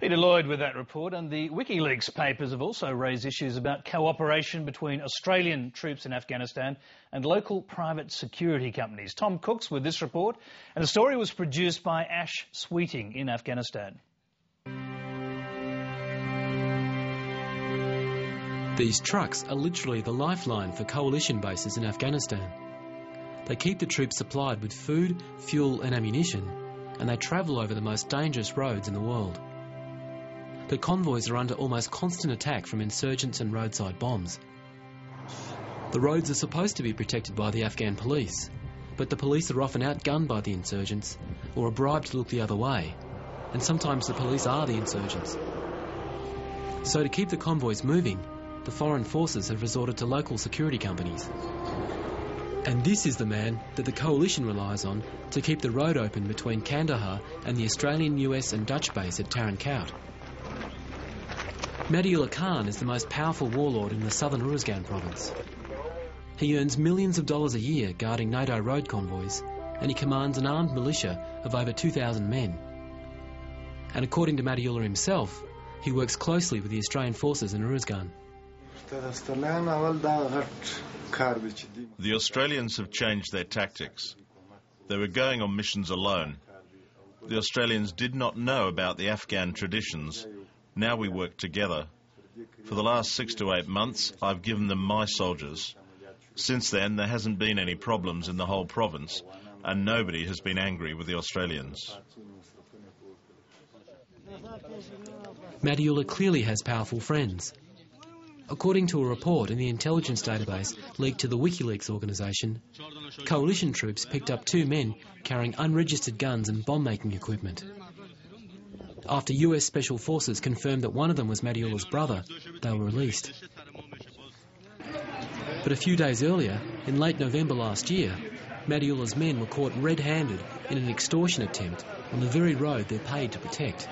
Peter Lloyd with that report, and the WikiLeaks papers have also raised issues about cooperation between Australian troops in Afghanistan and local private security companies. Tom Cooks with this report, and the story was produced by Ash Sweeting in Afghanistan. These trucks are literally the lifeline for coalition bases in Afghanistan. They keep the troops supplied with food, fuel and ammunition, and they travel over the most dangerous roads in the world. The convoys are under almost constant attack from insurgents and roadside bombs. The roads are supposed to be protected by the Afghan police, but the police are often outgunned by the insurgents or are bribed to look the other way, and sometimes the police are the insurgents. So to keep the convoys moving, the foreign forces have resorted to local security companies. And this is the man that the coalition relies on to keep the road open between Kandahar and the Australian, US and Dutch base at Tarin Kowt. Madiullah Khan is the most powerful warlord in the southern Uruzgan province. He earns millions of dollars a year guarding NATO road convoys, and he commands an armed militia of over 2,000 men. And according to Madiullah himself, he works closely with the Australian forces in Uruzgan. The Australians have changed their tactics. They were going on missions alone. The Australians did not know about the Afghan traditions. Now we work together. For the last 6 to 8 months, I've given them my soldiers. Since then, there hasn't been any problems in the whole province, and nobody has been angry with the Australians. Madiullah clearly has powerful friends. According to a report in the intelligence database leaked to the WikiLeaks organisation, coalition troops picked up 2 men carrying unregistered guns and bomb-making equipment. After US Special Forces confirmed that one of them was Madiullah's brother, they were released. But a few days earlier, in late November last year, Madiullah's men were caught red-handed in an extortion attempt on the very road they're paid to protect.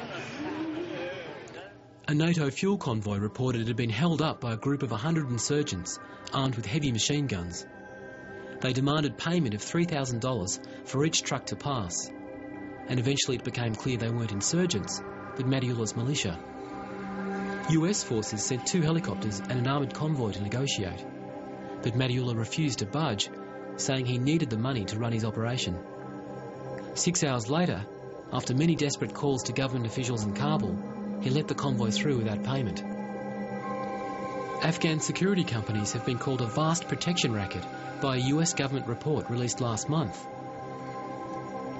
A NATO fuel convoy reported it had been held up by a group of 100 insurgents armed with heavy machine guns. They demanded payment of $3,000 for each truck to pass, and eventually it became clear they weren't insurgents, but Madiullah's militia. US forces sent 2 helicopters and an armoured convoy to negotiate, but Madiullah refused to budge, saying he needed the money to run his operation. 6 hours later, after many desperate calls to government officials in Kabul, he let the convoy through without payment. Afghan security companies have been called a vast protection racket by a US government report released last month.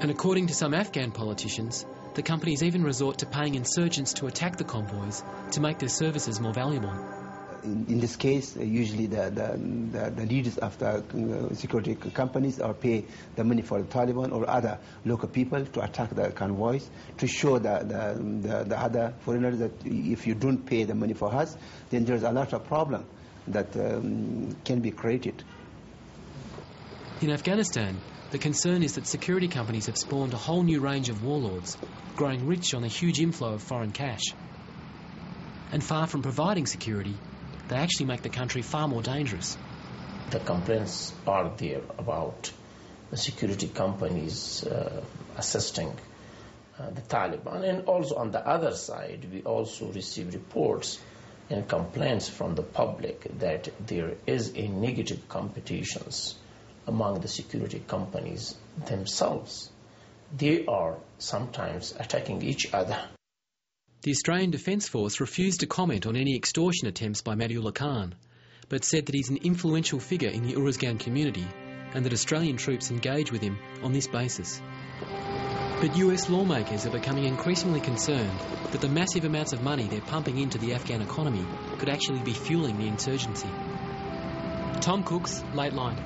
And according to some Afghan politicians, the companies even resort to paying insurgents to attack the convoys to make their services more valuable. In this case, usually the leaders of the security companies are pay the money for the Taliban or other local people to attack the convoys, to show the other foreigners that if you don't pay the money for us, then there's a lot of problem that can be created. In Afghanistan, the concern is that security companies have spawned a whole new range of warlords, growing rich on the huge inflow of foreign cash. And far from providing security, they actually make the country far more dangerous. The complaints are there about the security companies assisting the Taliban. And also on the other side, we also receive reports and complaints from the public that there is a negative competitions among the security companies themselves. They are sometimes attacking each other. The Australian Defence Force refused to comment on any extortion attempts by Madiullah Khan, but said that he's an influential figure in the Uruzgan community and that Australian troops engage with him on this basis. But US lawmakers are becoming increasingly concerned that the massive amounts of money they're pumping into the Afghan economy could actually be fueling the insurgency. Tom Cooks, Late Line.